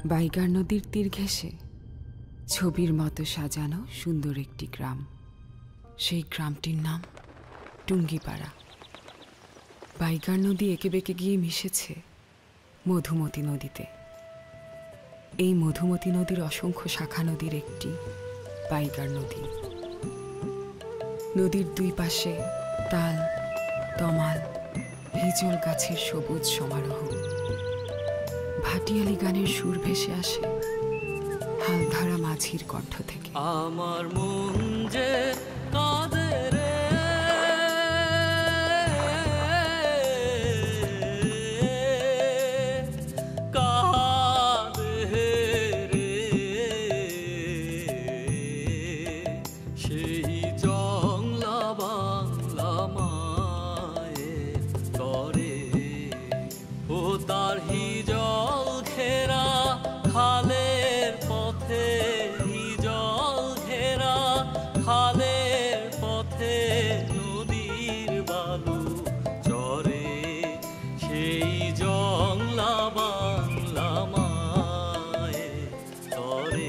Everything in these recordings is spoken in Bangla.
বাইগার নদীর তীর ঘেঁষে ছবির মতো সাজানো সুন্দর একটি গ্রাম। সেই গ্রামটির নাম টুঙ্গিপাড়া। বাইগার নদী এঁকে বেঁকে গিয়ে মিশেছে মধুমতি নদীতে। এই মধুমতি নদীর অসংখ্য শাখা নদীর একটি বাইগার নদী। নদীর দুই পাশে তাল, তমাল, হিজল গাছের সবুজ সমারোহ, ভাটিয়ালি গানের সুর ভেসে আসে হালধারা মাঝির কণ্ঠ থেকে। আমার মন যে কাঁদে রে, কাঁদে রে, সেই জংলা বাংলা মায়ের তরে, ও তার হিজল ঘেরা খালের পথে, হিজল ঘেরা খালের পথে নদীর বালু চরে, সেই জংলা বাংলা মায়ের তরে।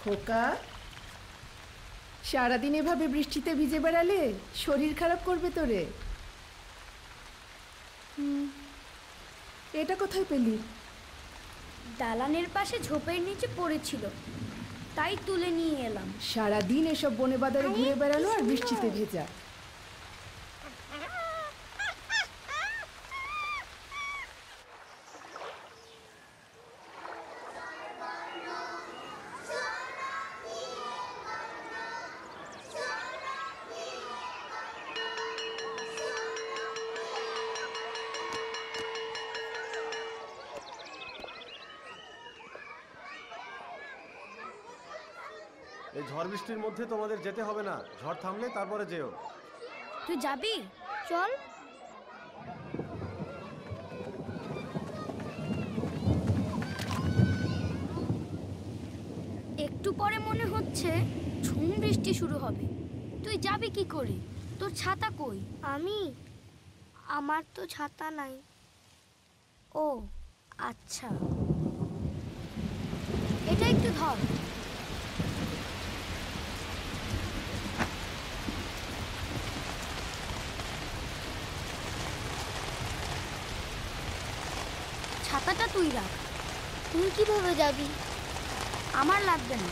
খোকা, সারাদিন এভাবে বৃষ্টিতে ভিজে বেড়ালে শরীর খারাপ করবে তোরে। এটা কোথায় পেলি? দালানের পাশে ঝোপের নিচে পড়েছিল, তাই তুলে নিয়ে এলাম। সারাদিন এসব বনে বাজারে ঘুরে বেড়ালো আর বৃষ্টিতে ভেজা। এই ঝড় বৃষ্টির মধ্যে তোমাদের যেতে হবে না, ঝড় থামলে তারপরে যেও। তুই যাবি? চল। একটু পরে মনে হচ্ছে ঝুম বৃষ্টি শুরু হবে। তুই যাবি কি করে? তোর ছাতা কই? আমার তো ছাতা নাই। ও আচ্ছা, এটা একটু ধর। ছাতাটা তুই রাখ। তুই কিভাবে যাবি? আমার লাগবে না।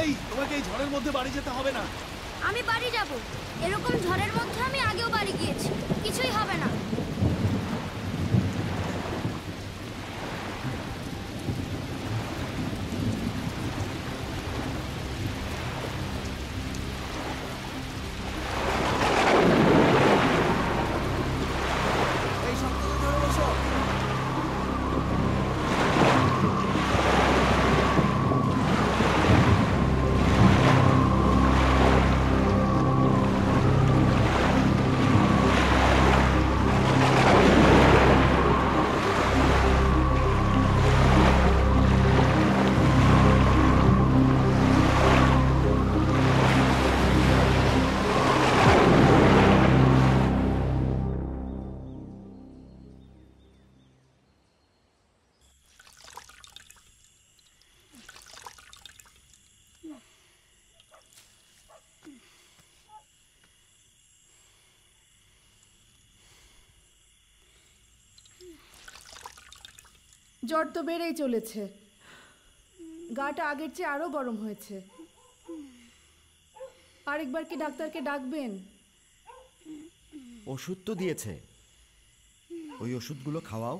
এই, তোমাকে এই ঝড়ের মধ্যে বাড়ি যেতে হবে না। আমি বাড়ি যাব। এরকম ঝড়ের মধ্যে আমি আগেও বাড়ি গিয়েছি, কিছুই হবে না। জ্বর তো বেড়েই চলেছে, গাটা আগের চেয়ে আরো গরম হয়েছে। আরেকবার কি ডাক্তারকে ডাকবেন? ওষুধ তো দিয়েছে, ওই ওষুধগুলো খাওয়াও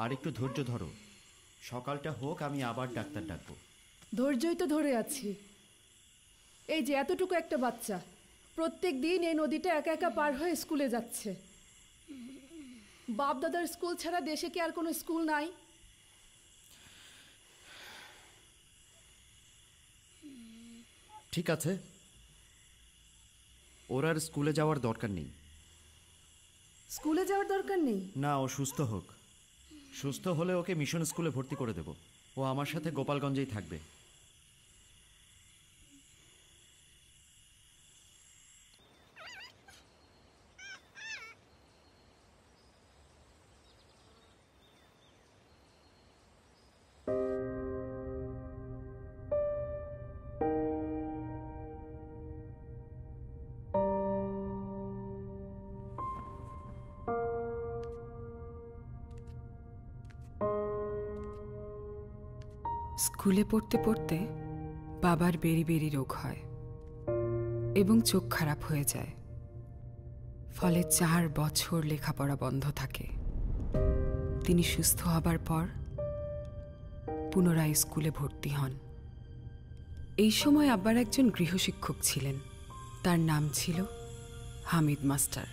আর একটু ধৈর্য ধরো। সকালটা হোক, আমি আবার ডাক্তার ডাকবো। ধৈর্যই তো ধরে আছি। এই যে এতটুকু একটা বাচ্চা প্রত্যেক দিন এই নদীটা একা একা পার হয়ে স্কুলে যাচ্ছে। বাপ দাদার স্কুল ছাড়া দেশে কি আর কোনো স্কুল নাই? ঠিক আছে, ওর আর স্কুলে যাওয়ার দরকার নেই। স্কুলে যাওয়ার দরকার নেই? না, ও সুস্থ হোক। সুস্থ হলে ওকে মিশন স্কুলে ভর্তি করে দেব। ও আমার সাথে গোপালগঞ্জেই থাকবে। স্কুলে পড়তে পড়তে বাবার বেরি বেরি রোগ হয় এবং চোখ খারাপ হয়ে যায়। ফলে 4 বছর লেখাপড়া বন্ধ থাকে। তিনি সুস্থ হবার পর পুনরায় স্কুলে ভর্তি হন। এই সময় আব্বার একজন গৃহশিক্ষক ছিলেন, তার নাম ছিল হামিদ মাস্টার।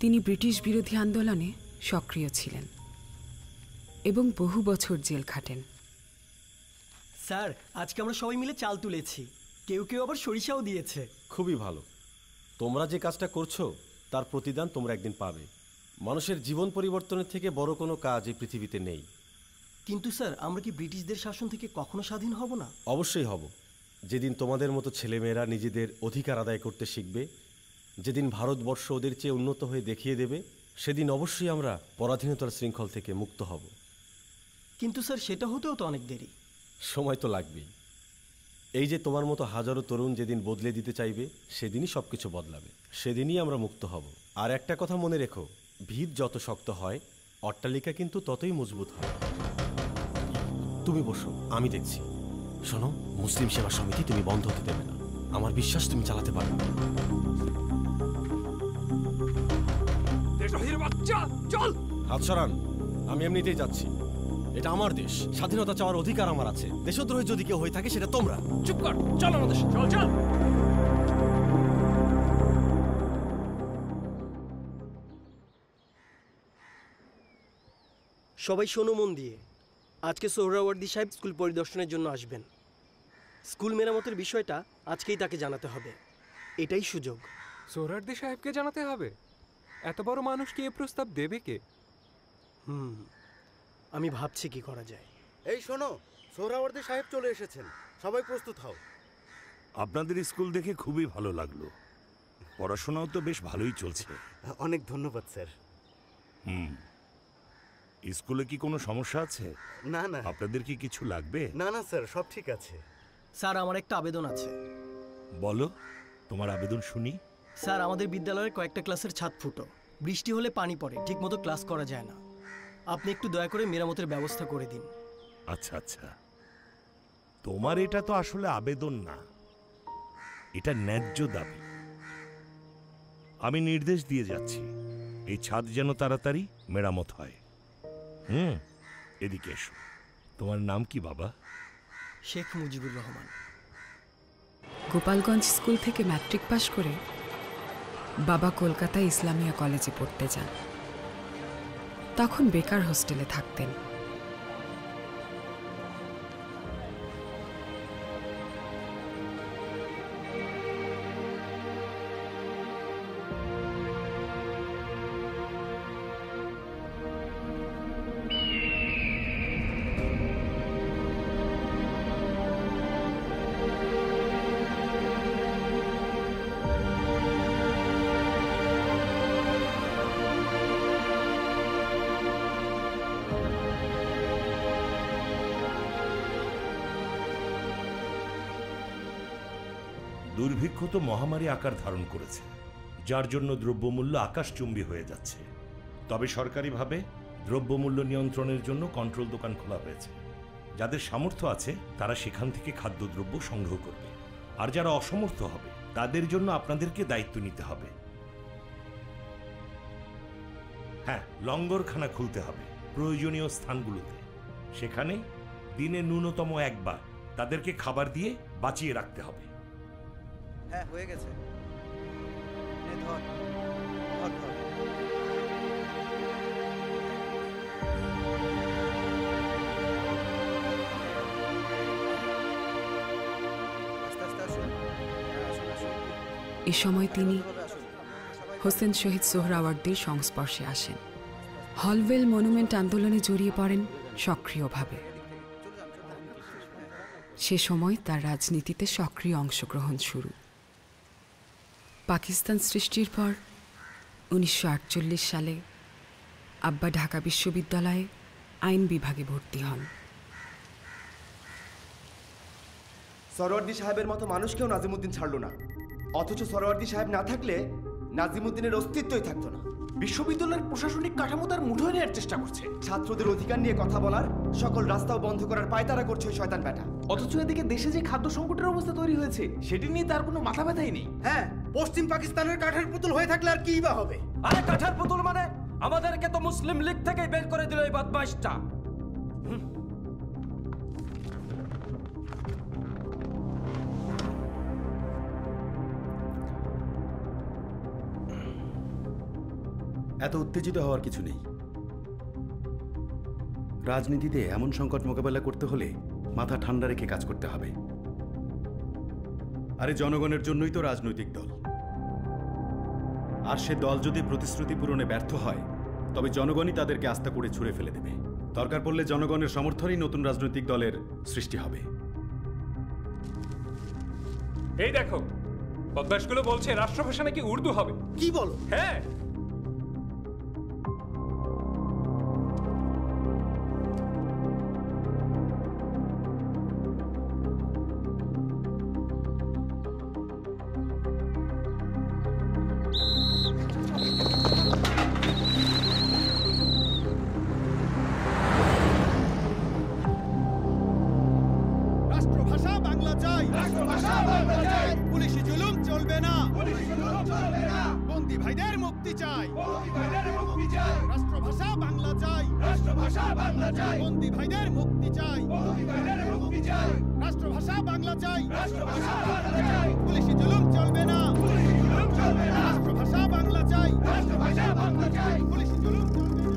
তিনি ব্রিটিশ বিরোধী আন্দোলনে সক্রিয় ছিলেন এবং বহু বছর জেল খাটেন। স্যার, আজকে আমরা সবাই মিলে চাল তুলেছি, কেউ কেউ আবার সরিষাও দিয়েছে। খুবই ভালো। তোমরা যে কাজটা করছো তার প্রতিদান তোমরা একদিন পাবে। মানুষের জীবন পরিবর্তনের থেকে বড় কোনো কাজ এই পৃথিবীতে নেই। কিন্তু স্যার, আমরা কি ব্রিটিশদের শাসন থেকে কখনো স্বাধীন হব না? অবশ্যই হব। যেদিন তোমাদের মতো ছেলেমেয়েরা নিজেদের অধিকার আদায় করতে শিখবে, যেদিন ভারতবর্ষ ওদের চেয়ে উন্নত হয়ে দেখিয়ে দেবে, সেদিন অবশ্যই আমরা পরাধীনতার শৃঙ্খল থেকে মুক্ত হব। কিন্তু স্যার, সেটা হতেও তো অনেক দেরি। সময় তো লাগবেই। এই যে তোমার মতো হাজারো তরুণ যেদিন বদলে দিতে চাইবে, সেদিনই সব কিছু বদলাবে, সেদিনই আমরা মুক্ত হব। আর একটা কথা মনে রেখো, ভিত যত শক্ত হয় অট্টালিকা কিন্তু ততই মজবুত হয়। তুমি বসো, আমি দেখছি। শোনো, মুসলিম সেবা সমিতি তুমি বন্ধ হতে দেবে না। আমার বিশ্বাস তুমি চালাতে পারবে। চল হাত সরান, আমি এমনিতেই যাচ্ছি। এটা আমার দেশ, স্বাধীনতা চাওয়ার অধিকার আমার আছে। দেশদ্রোহী যদি কেউ হয়ে থাকে সেটা তোমরা। চুপ কর, চল আমাদের সাথে, চল চল। সবাই শোনো মন দিয়ে, আজকে সোহরাওয়ার্দী সাহেব স্কুল পরিদর্শনের জন্য আসবেন। স্কুল মেরামতের বিষয়টা আজকেই তাকে জানাতে হবে, এটাই সুযোগ। সোহরাওয়ার্দী সাহেবকে জানাতে হবে? এত বড় মানুষ কি এ প্রস্তাব দেবে কে? আমি ভাবছি কি করা যায়। এই শোনো, সোহরাওয়ার্দী সাহেব চলে এসেছেন, সবাই প্রস্তুত হও। আপনাদের স্কুল দেখে খুবই ভালো লাগলো। পড়াশোনাও তো বেশ ভালোই চলছে। অনেক ধন্যবাদ স্যার। স্কুলে কি কোনো সমস্যা আছে? না না। আপনাদের কি কিছু লাগবে? না না স্যার, সব ঠিক আছে। স্যার, আমার একটা আবেদন আছে। বলো, তোমার আবেদন শুনি। স্যার, আমাদের বিদ্যালয়ের কয়েকটা ক্লাসের ছাদ ফুটো, বৃষ্টি হলে পানি পড়ে, ঠিকমতো ক্লাস করা যায় না। আপনি একটু দয়া করে মেরামতের ব্যবস্থা করে দিন। আচ্ছা আচ্ছা, তোমার এটা তো আসলে আবেদন না, এটা ন্যায্য দাবি। আমি নির্দেশ দিয়ে যাচ্ছি, এই ছাদ যেন তাড়াতাড়ি মেরামত হয়। এদিকে এসো। তোমার নাম কি বাবা? শেখ মুজিবুর রহমান। গোপালগঞ্জ স্কুল থেকে ম্যাট্রিক পাশ করে বাবা কলকাতা ইসলামিয়া কলেজে পড়তে যান। তখন বেকার হোস্টেলে থাকতেন। দুর্ভিক্ষ তো মহামারী আকার ধারণ করেছে, যার জন্য দ্রব্যমূল্য আকাশচুম্বী হয়ে যাচ্ছে। তবে সরকারিভাবে দ্রব্যমূল্য নিয়ন্ত্রণের জন্য কন্ট্রোল দোকান খোলা হয়েছে। যাদের সামর্থ্য আছে তারা সেখান থেকে খাদ্যদ্রব্য সংগ্রহ করবে, আর যারা অসমর্থ হবে তাদের জন্য আপনাদেরকে দায়িত্ব নিতে হবে। হ্যাঁ, লঙ্গরখানা খুলতে হবে প্রয়োজনীয় স্থানগুলোতে। সেখানে দিনে ন্যূনতম একবার তাদেরকে খাবার দিয়ে বাঁচিয়ে রাখতে হবে। হ্যাঁ, হয়ে গেছে। নে ধর ধর ধর। আস্তে আস্তে আসুন। হ্যাঁ, আসুন আসুন। এ সময় তিনি হোসেন শহীদ সোহরাওয়ার্দীর সংস্পর্শে আসেন। হলওয়েল মনুমেন্ট আন্দোলনে জড়িয়ে পড়েন সক্রিয়ভাবে। সে সময় তার রাজনীতিতে সক্রিয় অংশগ্রহণ শুরু। পাকিস্তান সৃষ্টির পর 1948 সালে আব্বা ঢাকা বিশ্ববিদ্যালয়ে আইন বিভাগে ভর্তি হন। সরওয়ার্দী সাহেবের মতো মানুষকেও নাজিমুদ্দিন ছাড়ল না, অথচ সরওয়ার্দী সাহেব না থাকলে নাজিমুদ্দিনের অস্তিত্বই থাকতো না। বিশ্ববিদ্যালয়ের প্রশাসনিক কাঠামো তার মুঠোয় নেওয়ার চেষ্টা করছে। ছাত্রদের অধিকার নিয়ে কথা বলার, সকল রাস্তাও বন্ধ করার পায়তারা করছে ওই শয়তান বেটা। অথচ এদিকে দেশে যে খাদ্য সংকটের অবস্থা তৈরি হয়েছে সেটি নিয়ে তার কোনো মাথা ব্যথাই নেই। হ্যাঁ, পশ্চিম পাকিস্তানের কাঠের পুতুল হয়ে থাকলে আর কিই বা হবে? আরে কাঠের পুতুল মানে আমাদেরকে তো মুসলিম লীগ থেকে বের করে দিল এই বদমাইশটা। এত উত্তেজিত হওয়ার কিছু নেই। রাজনীতিতে এমন সংকট মোকাবেলা করতে হলে মাথা ঠান্ডা রেখে কাজ করতে হবে। আরে জনগণের জন্যই তো রাজনৈতিক দল, আর সে দল যদি প্রতিশ্রুতি পূরণে ব্যর্থ হয় তবে জনগণই তাদেরকে আস্থা করে ছুঁড়ে ফেলে দেবে। দরকার পড়লে জনগণের সমর্থনেই নতুন রাজনৈতিক দলের সৃষ্টি হবে। এই দেখো, বদমাশগুলো বলছে রাষ্ট্রভাষা নাকি উর্দু হবে। কি বলো? হ্যাঁ, রাষ্ট্রভাষা বাংলা চাই, রাষ্ট্রভাষা বাংলা চাই। পুলিশি জুলুম চলবে না, বন্দী ভাইদের মুক্তি চাই, রাষ্ট্রভাষা বাংলা চাই, রাষ্ট্রভাষা বাংলা চাই। বন্দী ভাইদের মুক্তি চাই, রাষ্ট্রভাষা বাংলা চাই, রাষ্ট্রভাষা বাংলা চাই। পুলিশি জুলুম চলবে না, রাষ্ট্রভাষা বাংলা চাই, রাষ্ট্রভাষা বাংলা চাই। পুলিশি জুলুম চলবে না।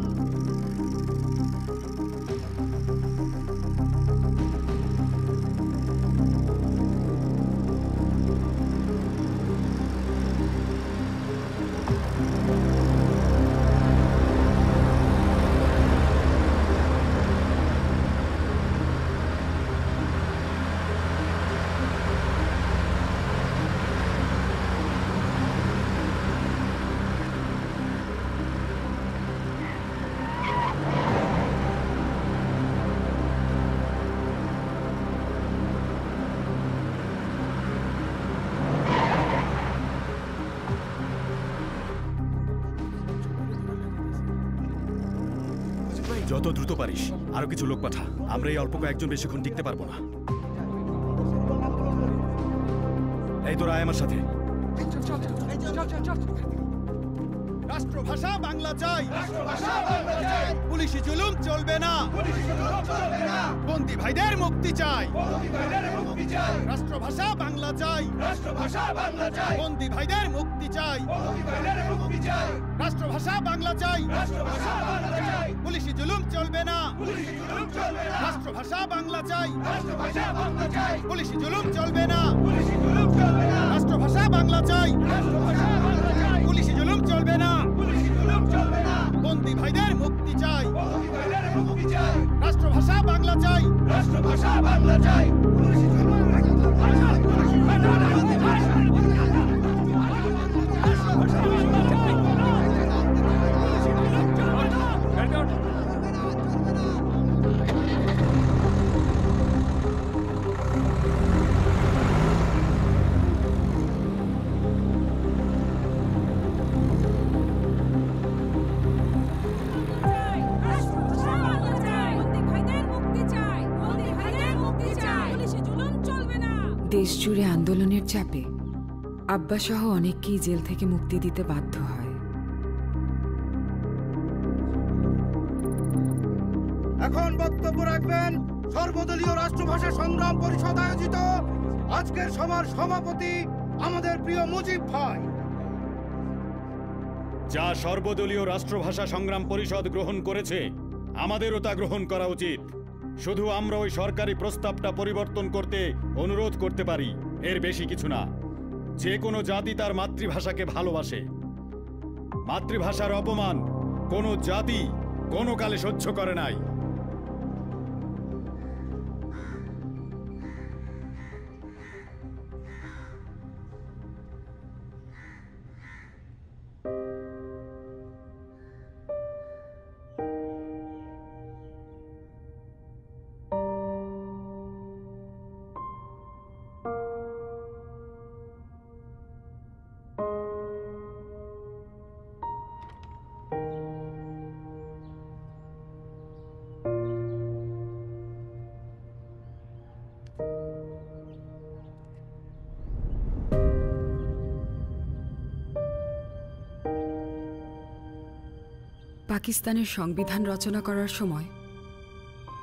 যত দ্রুত পারিস আরো কিছু লোক পাঠা। আমরা এই অল্প কয়েকজন বেশিক্ষণ টিকতে পারবো না। এই তোরা আয় আমার সাথে। রাষ্ট্রভাষা বাংলা চাই, রাষ্ট্রভাষা বাংলা চাই। পুলিশি জুলুম চলবে না, বন্দী ভাইদের মুক্তি চাই, রাষ্ট্রভাষা বাংলা চাই, রাষ্ট্রভাষা বাংলা চাই। বন্দী ভাইদের মুক্তি চাই, রাষ্ট্রভাষা বাংলা চাই, রাষ্ট্রভাষা বাংলা চাই। পুলিশি জুলুম চলবে না, রাষ্ট্রভাষা বাংলা চাই, রাষ্ট্রভাষা বাংলা চাই। পুলিশি জুলুম চলবে না, রাষ্ট্রভাষা বাংলা চাই, রাষ্ট্রভাষা বাংলা চাই। পুলিশি জুলুম চলবে না, বন্দী ভাইদের মুক্তি চাই, রাষ্ট্রভাষা বাংলা চাই, রাষ্ট্রভাষা বাংলা চাই। জুড়ে আন্দোলনের চাপে আব্বা সহ অনেককেই জেল থেকে মুক্তি দিতে বাধ্য হয়। এখন বক্তব্য রাখবেন সর্বদলীয় রাষ্ট্রভাষা সংগ্রাম পরিষদ আয়োজিত আজকের সভার সভাপতি আমাদের প্রিয় মুজিব ভাই। যা সর্বদলীয় রাষ্ট্রভাষা সংগ্রাম পরিষদ গ্রহণ করেছে, আমাদেরও তা গ্রহণ করা উচিত। শুধু আমরা ওই সরকারি প্রস্তাবটা পরিবর্তন করতে অনুরোধ করতে পারি, এর বেশি কিছু না। যে কোনো জাতি তার মাতৃভাষাকে ভালোবাসে। মাতৃভাষার অপমান কোনো জাতি কোনো কালে সহ্য করে নাই। পাকিস্তানের সংবিধান রচনা করার সময়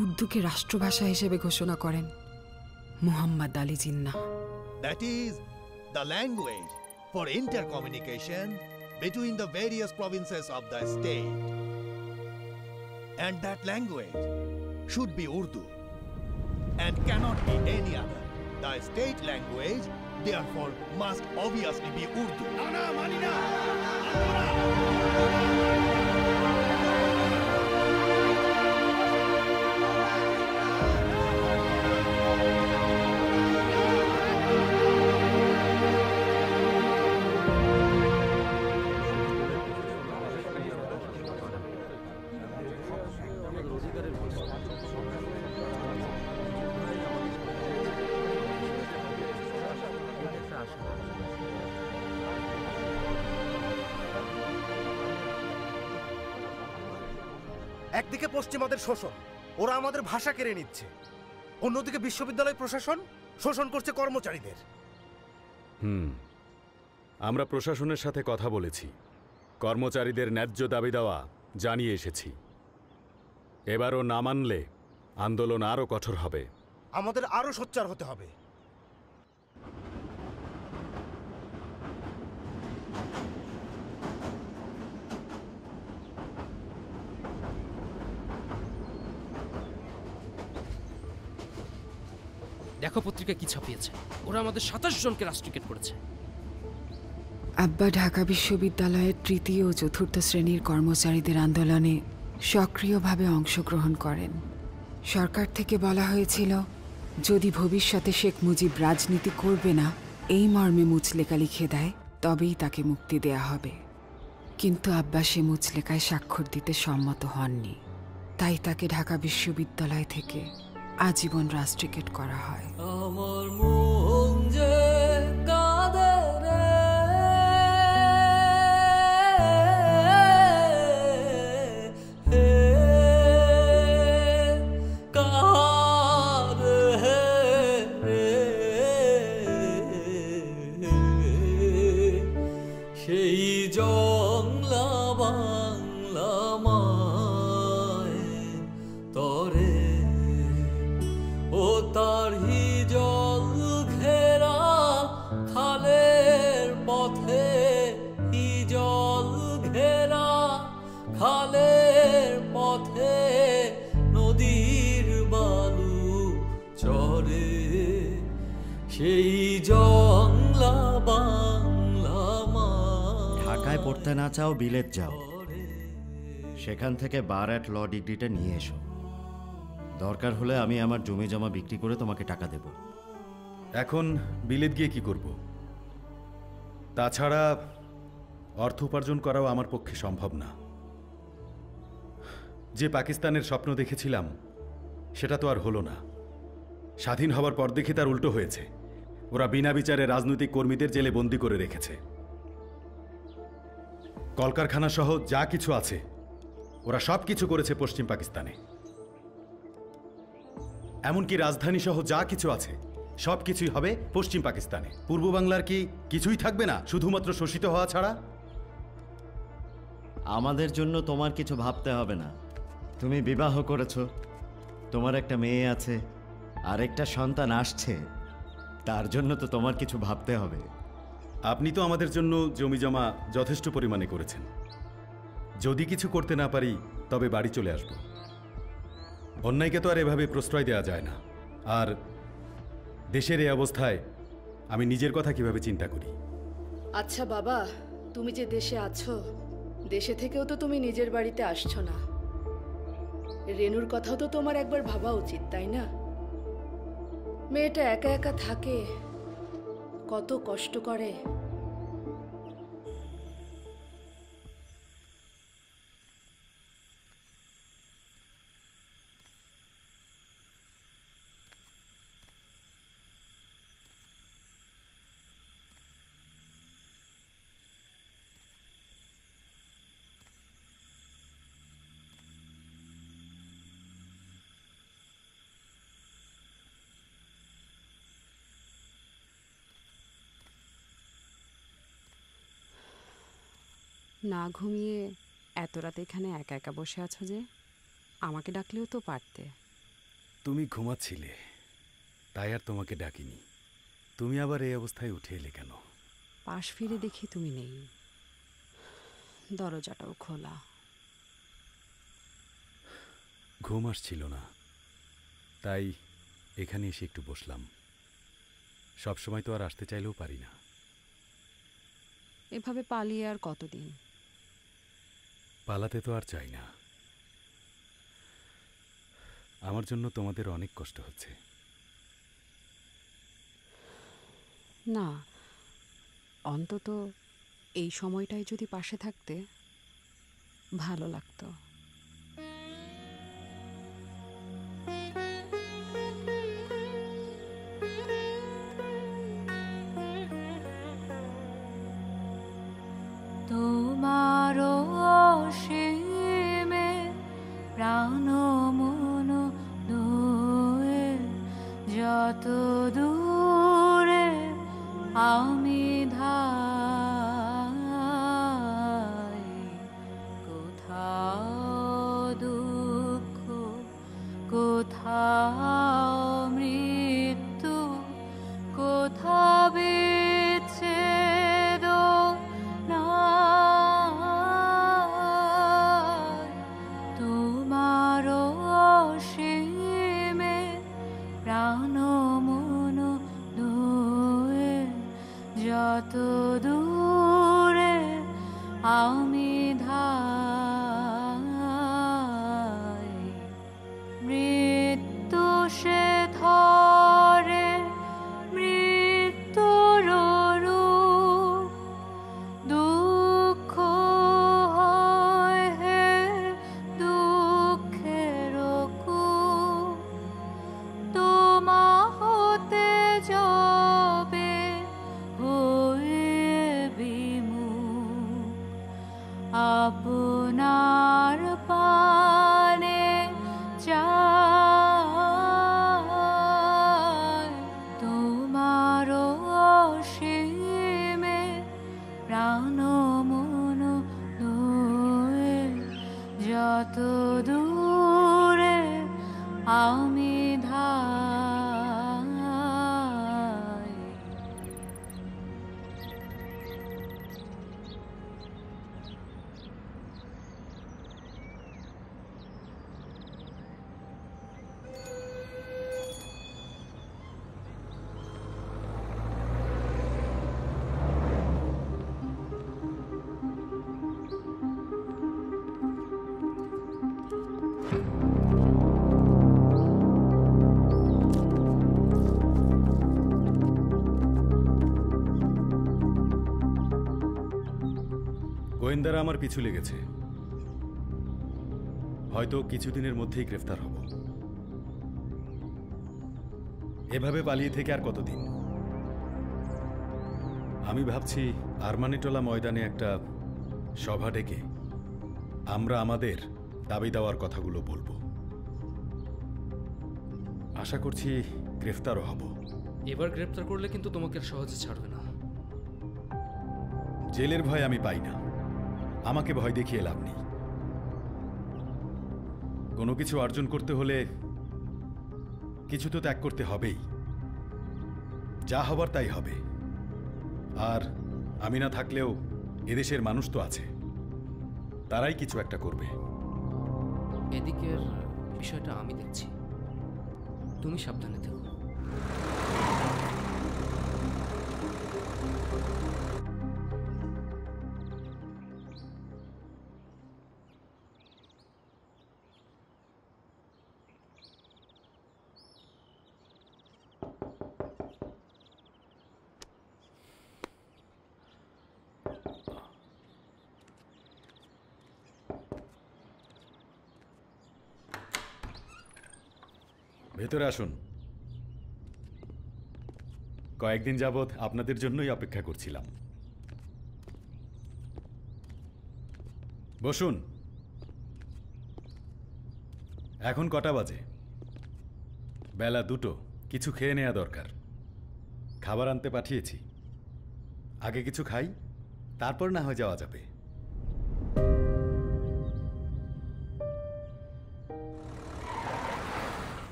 উর্দুকে রাষ্ট্রভাষা হিসেবে ঘোষণা করেন Muhammad Ali Jinnah. That is the language for intercommunication between the various provinces of the state. And that language should be Urdu and cannot be any other. The state language therefore must obviously be Urdu. না মানি না। একদিকে পশ্চিমাদের শোষণ, ওরা আমাদের ভাষা কেড়ে নিচ্ছে, অন্যদিকে বিশ্ববিদ্যালয় প্রশাসন শোষণ করছে কর্মচারীদের। আমরা প্রশাসনের সাথে কথা বলেছি, কর্মচারীদের ন্যায্য দাবি দেওয়া জানিয়ে এসেছি। এবারও না মানলে আন্দোলন আরও কঠোর হবে। আমাদের আরো সোচ্চার হতে হবে। দেখো পত্রিকা কি ছাপিয়েছে, ওরা আমাদের 27 জনকে রাষ্ট্রীয়করণ করেছে। আব্বা ঢাকা বিশ্ববিদ্যালয়ের তৃতীয় ও চতুর্থ শ্রেণীর কর্মচারীদের আন্দোলনে সক্রিয়ভাবে অংশগ্রহণ করেন। সরকার থেকে বলা হয়েছিল যদি ভবিষ্যতে শেখ মুজিব রাজনীতি করবে না এই মর্মে মুচলেকা লিখে দেয় তবেই তাকে মুক্তি দেয়া হবে। কিন্তু আব্বা সে মুচলেকায় স্বাক্ষর দিতে সম্মত হননি, তাই তাকে ঢাকা বিশ্ববিদ্যালয় থেকে আজীবন রাষ্ট্রীয়করণ করা হয়। আমার মন যে কাঁদে রে, কাঁদে রে, সেই জংলা বাংলা মায় তরে ও তার হিজল ঘেরা খালের পথে, হিজল ঘেরা খালের পথে নদীর বালু চরে, সেই জংলা বাংলা মা। ঢাকায় পড়তে না চাও বিলেত যাও, সেখান থেকে বার অ্যাট ল ডিগ্রিটা নিয়ে এসো। দরকার হলে আমি আমার জমি জমা বিক্রি করে তোমাকে টাকা দেব। এখন বিলেত গিয়ে কি করব? তাছাড়া অর্থ উপার্জন করাও আমার পক্ষে সম্ভব না। যে পাকিস্তানের স্বপ্ন দেখেছিলাম সেটা তো আর হলো না। স্বাধীন হবার পর দেখে তার উল্টো হয়েছে। ওরা বিনা বিচারে রাজনৈতিক কর্মীদের জেলে বন্দি করে রেখেছে। কলকারখানা সহ যা কিছু আছে ওরা সব কিছু করেছে পশ্চিম পাকিস্তানে। এমনকি রাজধানী সহ যা কিছু আছে সব কিছুই হবে পশ্চিম পাকিস্তানে। পূর্ব বাংলার কি কিছুই থাকবে না শুধুমাত্র শোষিত হওয়া ছাড়া? আমাদের জন্য তোমার কিছু ভাবতে হবে না। তুমি বিবাহ করেছো, তোমার একটা মেয়ে আছে, আর একটা সন্তান আসছে, তার জন্য তো তোমার কিছু ভাবতে হবে। আপনি তো আমাদের জন্য জমি জমা যথেষ্ট পরিমাণে করেছেন। যদি কিছু করতে না পারি তবে বাড়ি চলে আসব। অন্যায়কে তো আর এভাবে প্রশ্রয় দেওয়া যায় না। আর দেশের এই অবস্থায় আমি নিজের কথা কিভাবে চিন্তা করি। আচ্ছা বাবা, তুমি যে দেশে আছো, দেশে থেকেও তো তুমি নিজের বাড়িতে আসছো না। রেনুর কথাও তো তোমার একবার ভাবা উচিত, তাই না? মেয়েটা একা একা থাকে, কত কষ্ট করে। না ঘুমিয়ে এত রাতে এখানে একা একা বসে আছো যে? আমাকে ডাকলেও তো পারতে। তুমি ঘুমাচ্ছিলে, তাই আর তোমাকে ডাকিনি। তুমি আবার এই অবস্থায় উঠে এলে কেন? পাশ ফিরে দেখি তুমি নেই, দরজাটাও খোলা। ঘুম আসছিল না, তাই এখানে এসে একটু বসলাম। সবসময় তো আর আসতে চাইলেও পারি না। এভাবে পালিয়ে আর কতদিন? পালাতে তো আর চাই না। আমার জন্য তোমাদের অনেক কষ্ট হচ্ছে। না, অন্তত এই সময়টায় যদি পাশে থাকতে ভালো লাগতো। তোমার অসীমে প্রাণ মন দোয়ে, যত দূরে আমি ধাই, কোথাও দুঃখ, কোথাও মৃত্যু, কোথা বিচ্ছেদ নাই। তোমার অসীমে প্রাণ মন দোয়ে, যত দূরে আমি ধাই, মৃত্যু সে ধরে মৃত্যুর রূপ, দুঃখ হয় হে দুঃখের কূপ, তোমা হতে যাবে হয়ে বিমুখ, আপনার পানে চাই। তোমার অসীমে প্রাণ মন দোয়ে, যত দূরে আমি ধাই। গোয়েন্দারা আমার পিছু লেগেছে। হয়তো কিছুদিনের মধ্যেই গ্রেফতার হব। এভাবে পালিয়ে থেকে আর কতদিন? আমি ভাবছি আরমানিটোলা ময়দানে একটা সভা ডেকে আমরা আমাদের দাবি দেওয়ার কথাগুলো বলবো। আশা করছি গ্রেফতারও হব। এবার গ্রেপ্তার করলে কিন্তু তোমাকে আর সহজে ছাড়বে না। জেলের ভয় আমি পাই না, আমাকে ভয় দেখিয়ে লাভ নেই। কোনো কিছু অর্জন করতে হলে কিছু তো ত্যাগ করতে হবেই, যা হবার তাই হবে। আর আমি না থাকলেও এদেশের মানুষ তো আছে, তারাই কিছু একটা করবে। এদিকের বিষয়টা আমি দেখছি, তুমি সাবধানে থেকো। ভেতরে আসুন। কয়েকদিন যাবৎ আপনাদের জন্যই অপেক্ষা করছিলাম। বসুন। এখন কটা বাজে? বেলা 2টো, কিছু খেয়ে নেওয়া দরকার। খাবার আনতে পাঠিয়েছি, আগে কিছু খাই, তারপর না হয় যাওয়া যাবে।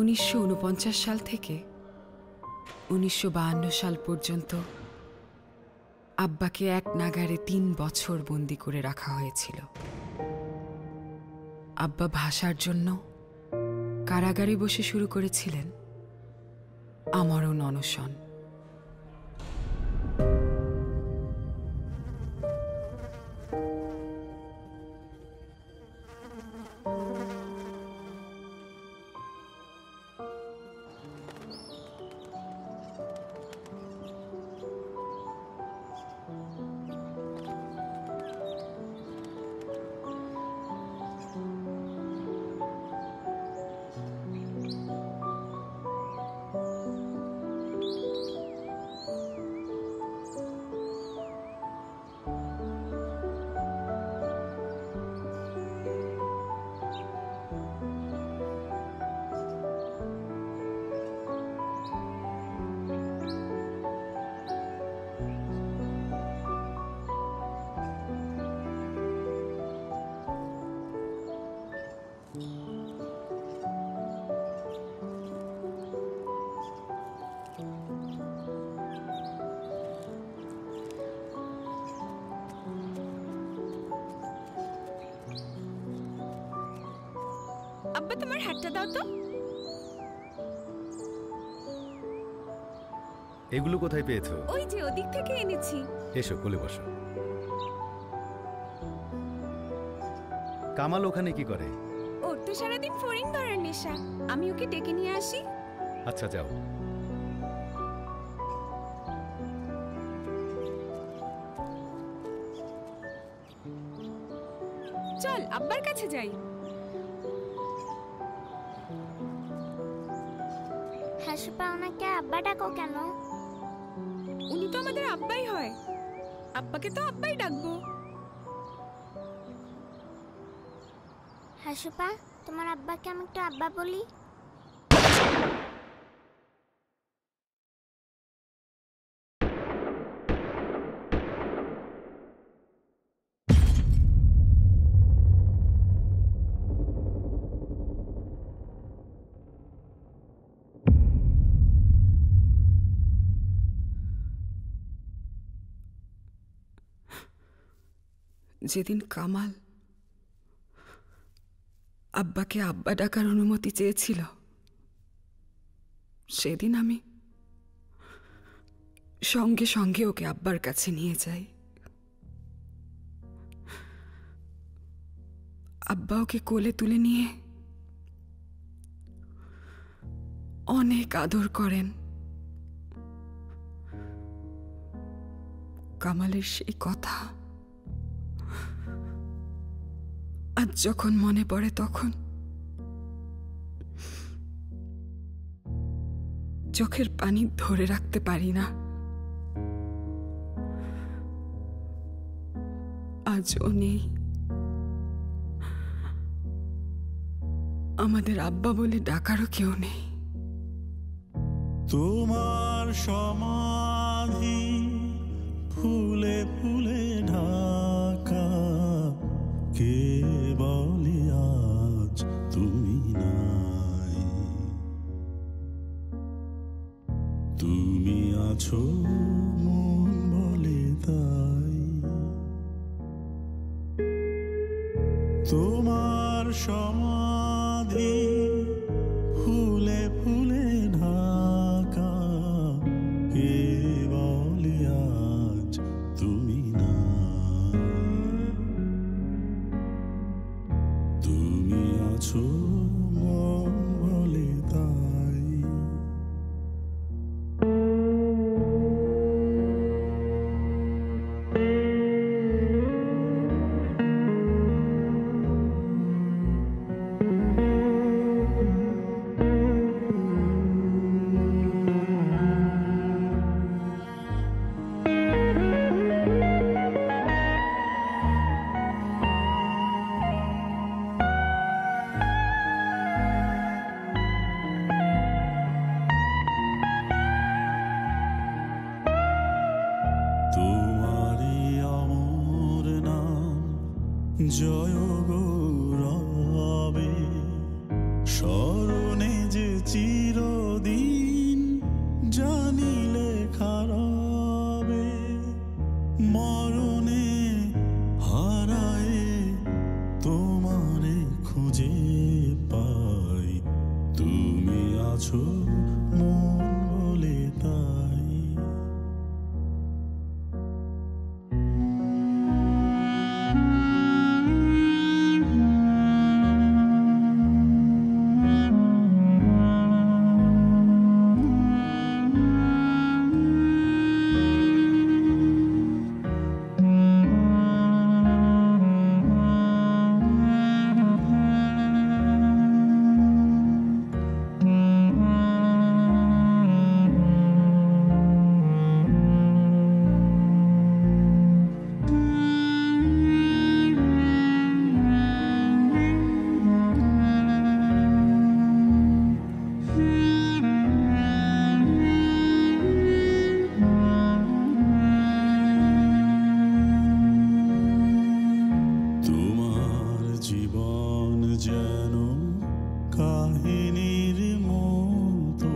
'49 সাল থেকে 1952 সাল পর্যন্ত আব্বাকে এক নাগারে 3 বছর বন্দি করে রাখা হয়েছিল। আব্বা ভাষার জন্য কারাগারে বসে শুরু করেছিলেন আমরণ অনশন। আব্বা তোমার হাতটা দাও তো। এগুলো কোথায় পেয়েছো? ওই যে ওদিক থেকে এনেছি। এসো, কোলে বসো। কামাল ওখানে কি করে? ওর তো সারাদিন ফড়িং ধরার নেশা, আমি ওকে ডেকে নিয়ে আসি। আচ্ছা যাও। চল আব্বার কাছে যাই। হাসপা ওনাকে আব্বা ডাকো কেন? উনি তো আমাদের আব্বাই হয়, আব্বাকে তো আব্বাই ডাকবো। হাসপা, তোমার আব্বাকে আমি একটু আব্বা বলি। যেদিন কামাল আব্বাকে আব্বা ডাকার অনুমতি চেয়েছিল, সেদিন আমি সঙ্গে সঙ্গে ওকে আব্বার কাছে নিয়ে যাই। আব্বা ওকে কোলে তুলে নিয়ে অনেক আদর করেন। কামালের সেই কথা আজ যখন মনে পড়ে তখন চোখের পানি ধরে রাখতে পারি না। আজও নেই, আমাদের আব্বা বলে ডাকারও কেউ নেই। তোমার সমাধি ফুলে ফুলে ঢাকা, কে বলে আজ তুমি নাই। তুমি আছো মন বলে তাই, তোমার সমাধি ফুলে ফুলে ঢাকা, কে বলে আজ তুমি নাই। তুমি আছো মন বলে তাই। তোমারই অমর নাম জয় গৌরবে, স্মরণে যে চিরদিন জানিলে খারাবে। মরণে হারায় তোমারে খুঁজে পাই, তুমি আছো মন বলে তাই। তোমার জীবন যেন কাহিনীর মতো,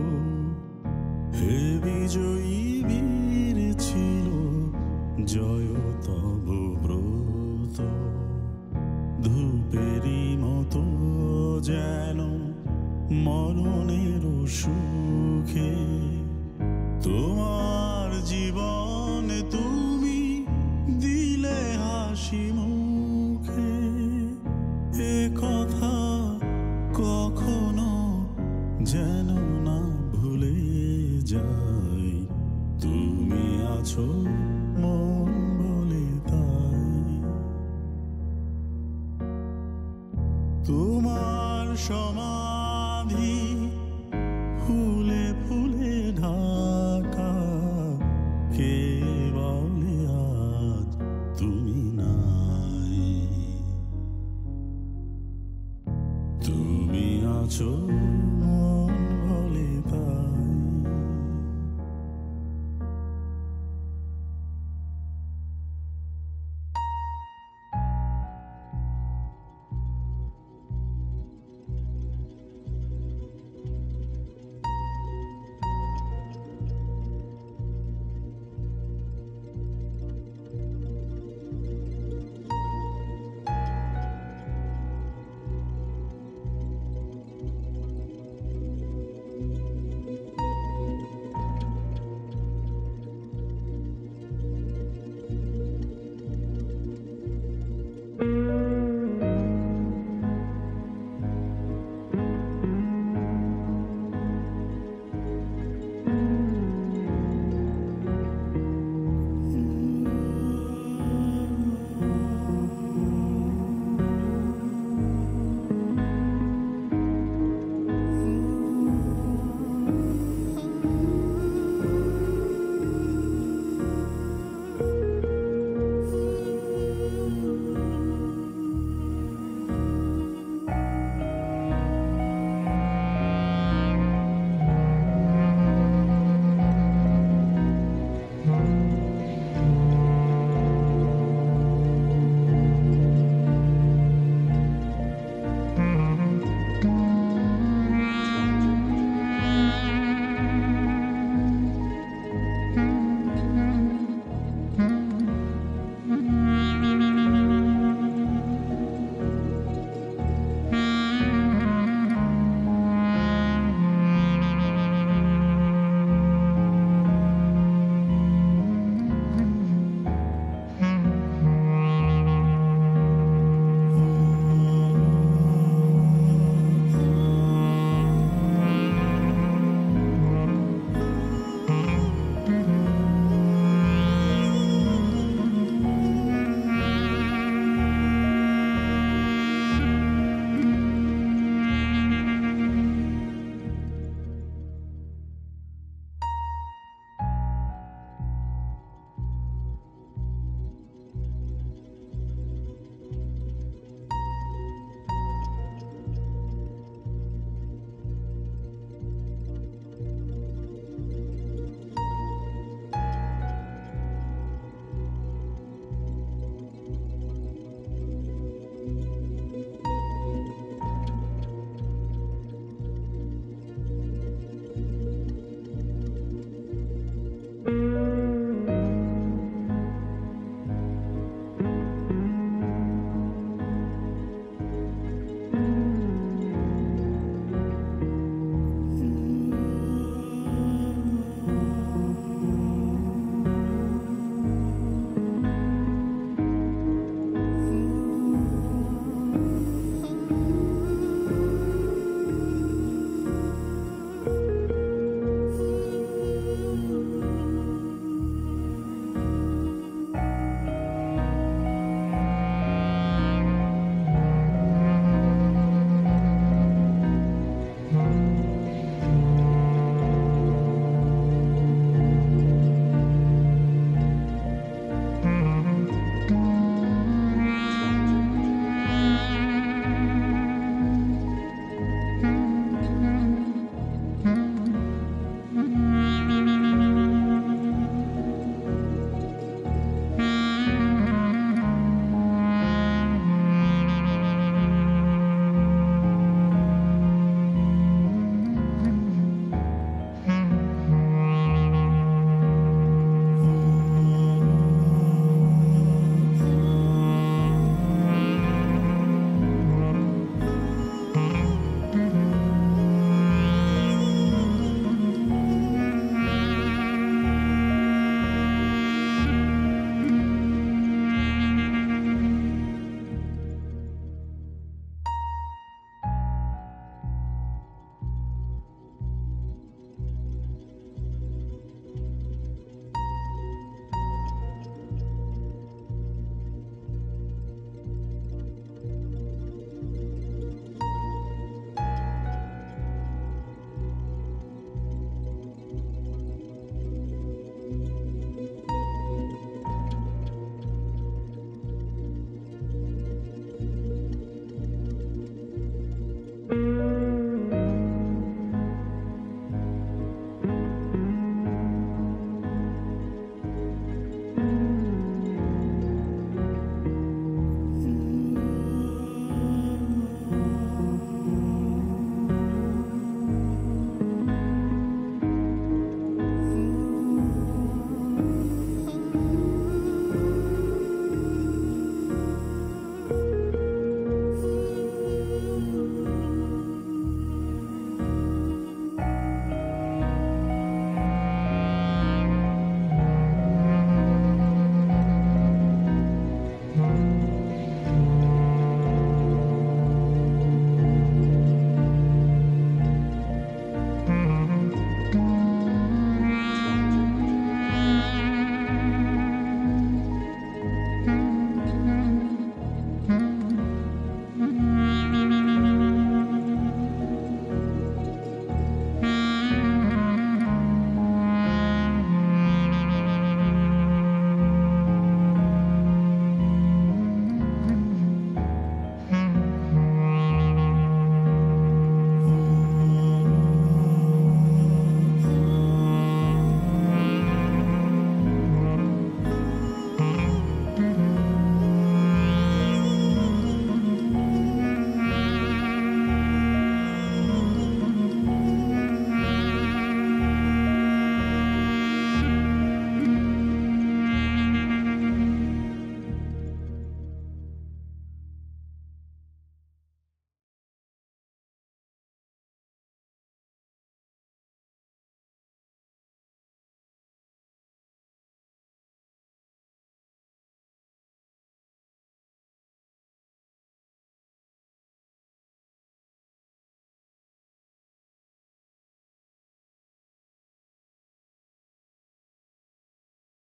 হে বিজয়ী বীর ছিল জয় তব ব্রত। ধূপেরই মতো যেন মরণের সুখে, তোমার জীবন তুমি দিলে হাসি মুখে। এ কথা কখনো যেন না ভুলে যাই, তুমি আছো মন বলে তাই। তোমার সমাধি ফুলে ফুলে ঢাকা, কে বলে আজ তুমি নাই। তুমি আছো